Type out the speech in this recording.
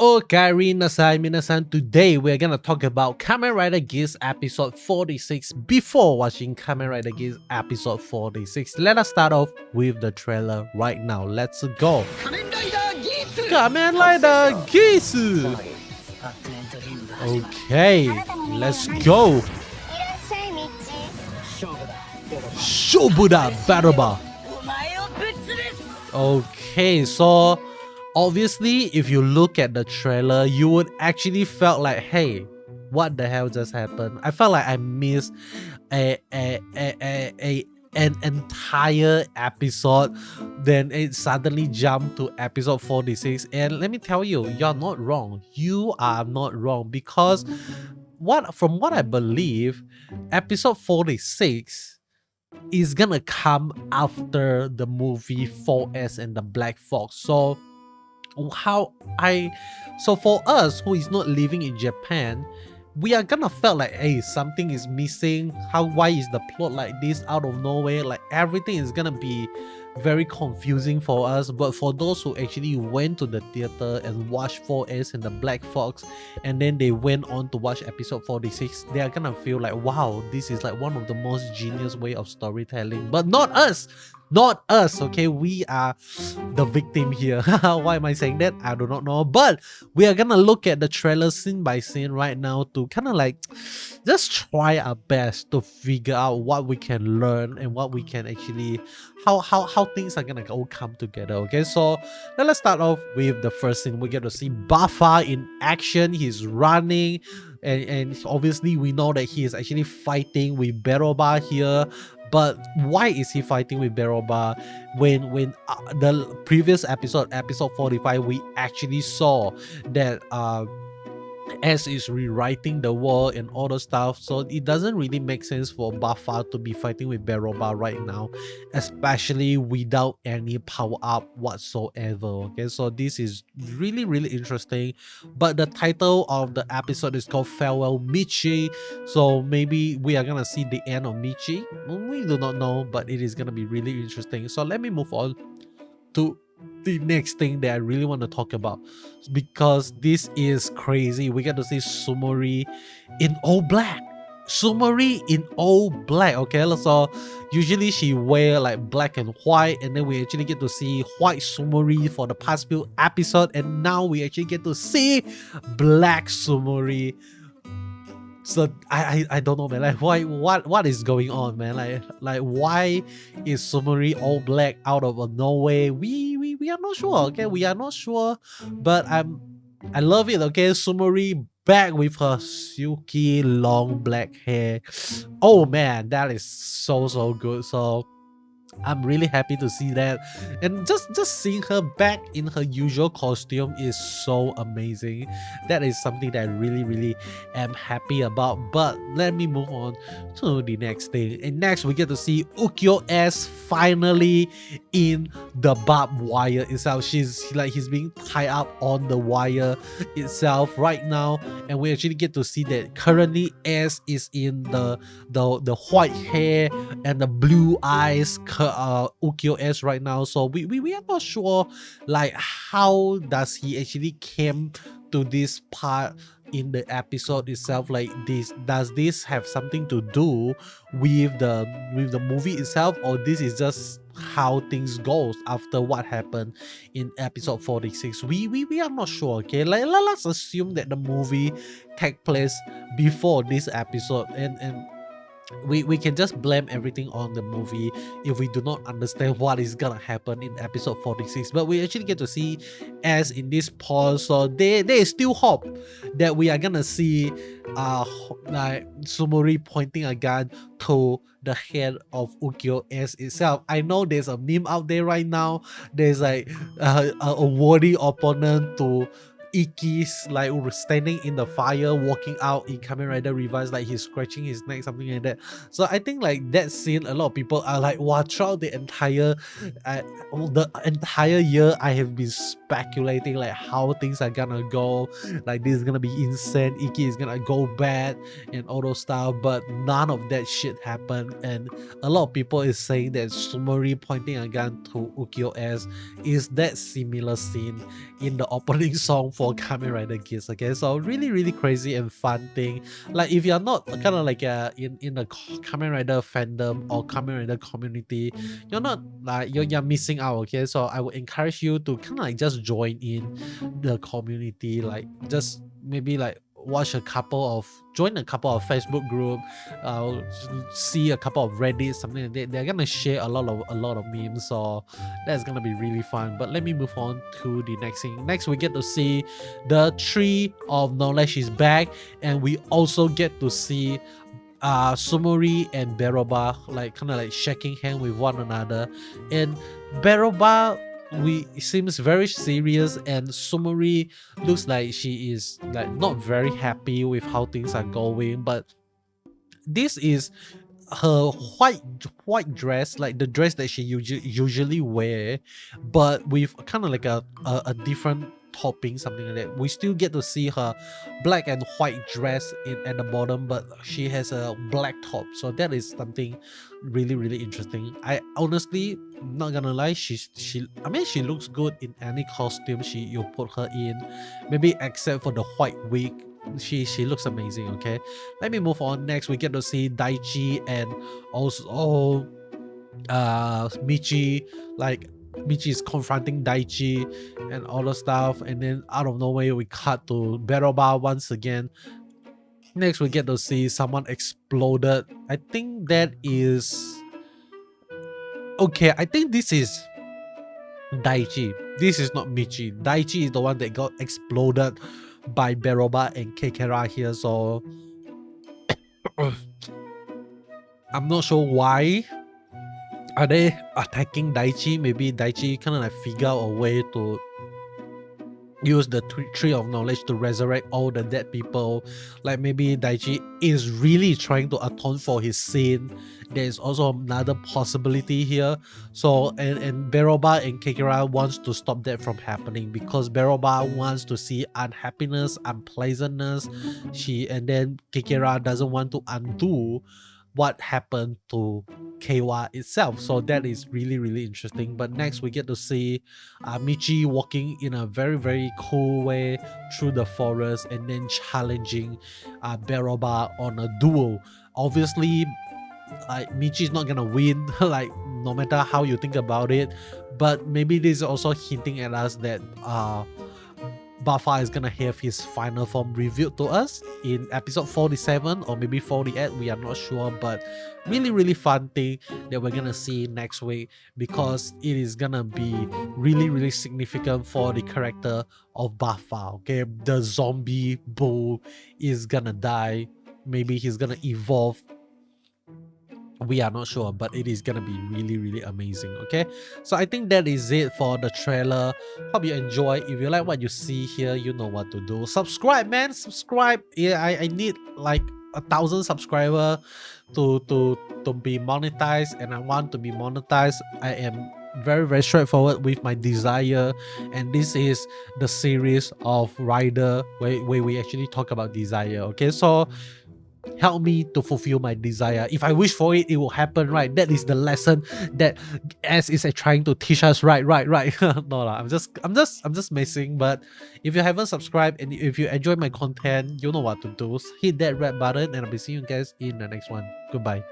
Okay, minasan, today we're gonna talk about Kamen Rider Geats episode 46. Before watching Kamen Rider Geats episode 46, let us start off with the trailer right now. Let's go. Kamen Rider Geats! Okay, let's go. Shobuda Baroba. Okay, so obviously, if you look at the trailer, you would actually felt like, hey, what the hell just happened? I felt like I missed an entire episode. Then it suddenly jumped to episode 46. And let me tell you, you're not wrong. You are not wrong, because from what I believe, episode 46 is gonna come after the movie 4S and the Black Fox. So for us who is not living in Japan, we are gonna feel like, hey, something is missing. Why is the plot like this out of nowhere? Like, everything is gonna be very confusing for us. But for those who actually went to the theater and watched 4S and the Black Fox, and then they went on to watch episode 46, they are gonna feel like, wow, this is like one of the most genius way of storytelling. But not us, okay? We are the victim here. Why am I saying that? I do not know. But we are gonna look at the trailer scene by scene right now to kind of like just try our best to figure out what we can learn and what we can actually how things are gonna all come together. Okay, so let's start off with the first scene. We get to see Buffa in action. He's running, and obviously we know that he is actually fighting with Beroba here. But why is he fighting with Beroba when the previous episode 45, we actually saw that S is rewriting the world and all the stuff? So it doesn't really make sense for Buffa to be fighting with Beroba right now, especially without any power up whatsoever. Okay, so this is really, really interesting. But the title of the episode is called Farewell Michi, so maybe we are gonna see the end of Michi. We do not know, but it is gonna be really interesting. So let me move on to the next thing that I really want to talk about, because this is crazy. We get to see Tsumuri in all black. Tsumuri in all black. Okay, so usually she wear like black and white, and then we actually get to see white Tsumuri for the past few episodes, and now we actually get to see black Tsumuri. So I don't know, man. Like, what is going on, man? Like why is Tsumuri all black out of nowhere? We are not sure. Okay, we are not sure, but I love it. Okay, Tsumuri back with her silky long black hair. Oh man, that is so good. So I'm really happy to see that, and just seeing her back in her usual costume is so amazing. That is something that I really am happy about. But let me move on to the next thing. And next we get to see Ukyo S finally in the barbed wire itself. He's being tied up on the wire itself right now, and we actually get to see that currently S is in the white hair and the blue eyes Ukyo S right now. So we are not sure like how does he actually came to this part in the episode itself. Like, does this have something to do with the movie itself, or this is just how things goes after what happened in episode 46? We are not sure. Okay, like let's assume that the movie take place before this episode, and we can just blame everything on the movie if we do not understand what is gonna happen in episode 46. But we actually get to see as in this pause, so there is still hope that we are gonna see like Tsumuri pointing a gun to the head of Ukyo S itself. I know there's a meme out there right now. There's like a worthy opponent to Iki's, like standing in the fire, walking out in Kamen Rider Revice, like he's scratching his neck, something like that. So I think like that scene, a lot of people are like, wow, throughout the entire year, I have been speculating like how things are gonna go. Like, this is gonna be insane, Iki is gonna go bad and all those stuff, but none of that shit happened. And a lot of people is saying that Tsumuri pointing a gun to Ukyo S is that similar scene in the opening song for Kamen Rider Geats. Okay, so really crazy and fun thing. Like if you're not kind of like in the Kamen Rider fandom or Kamen Rider community, you're not like you're missing out. Okay, so I would encourage you to kind of like just join in the community, like just maybe like join a couple of Facebook group, see a couple of Reddit, something like that. They're gonna share a lot of memes, so that's gonna be really fun. But let me move on to the next thing. Next, we get to see the Tree of Knowledge is back, and we also get to see Tsumuri and Beroba like kind of like shaking hand with one another, and Beroba seems very serious, and Tsumuri looks like she is like not very happy with how things are going. But this is her white dress, like the dress that she usually wear, but with kind of like a different topping, something like that. We still get to see her black and white dress at the bottom, but she has a black top, so that is something really interesting. I honestly, not gonna lie, I mean, she looks good in any costume you put her in, maybe except for the white wig. She looks amazing. Okay, let me move on. Next, we get to see Daichi and also Michi. Like Michi is confronting Daichi and all the stuff, and then out of nowhere we cut to Beroba once again. Next, we get to see someone exploded. I think that is okay. I think this is Daichi. This is not Michi. Daichi is the one that got exploded by Beroba and Kekera here, so I'm not sure why are they attacking Daichi. Maybe Daichi kind of like figure out a way to use the Tree of Knowledge to resurrect all the dead people. Like maybe Daichi is really trying to atone for his sin. There is also another possibility here. So and Beroba and Kekera wants to stop that from happening, because Beroba wants to see unhappiness, unpleasantness. And then Kekera doesn't want to undo what happened to Keiwa itself. So that is really interesting. But next, we get to see Michi walking in a very cool way through the forest and then challenging Beroba on a duel. Obviously, like Michi is not gonna win, like no matter how you think about it. But maybe this is also hinting at us that Buffa is gonna have his final form revealed to us in episode 47 or maybe 48, we are not sure. But really fun thing that we're gonna see next week, because it is gonna be really significant for the character of Buffa. Okay, the zombie bull is gonna die, maybe he's gonna evolve, we are not sure, but it is gonna be really amazing. Okay, so I think that is it for the trailer. Hope you enjoy. If you like what you see here, you know what to do. Subscribe, man, subscribe. Yeah, I need like 1,000 subscribers to be monetized, and I want to be monetized. I am very straightforward with my desire, and this is the series of Rider where we actually talk about desire. Okay, so help me to fulfill my desire. If I wish for it, it will happen, right? That is the lesson that S is trying to teach us, right? No, I'm just messing. But if you haven't subscribed and if you enjoy my content, you know what to do. Hit that red button, and I'll be seeing you guys in the next one. Goodbye.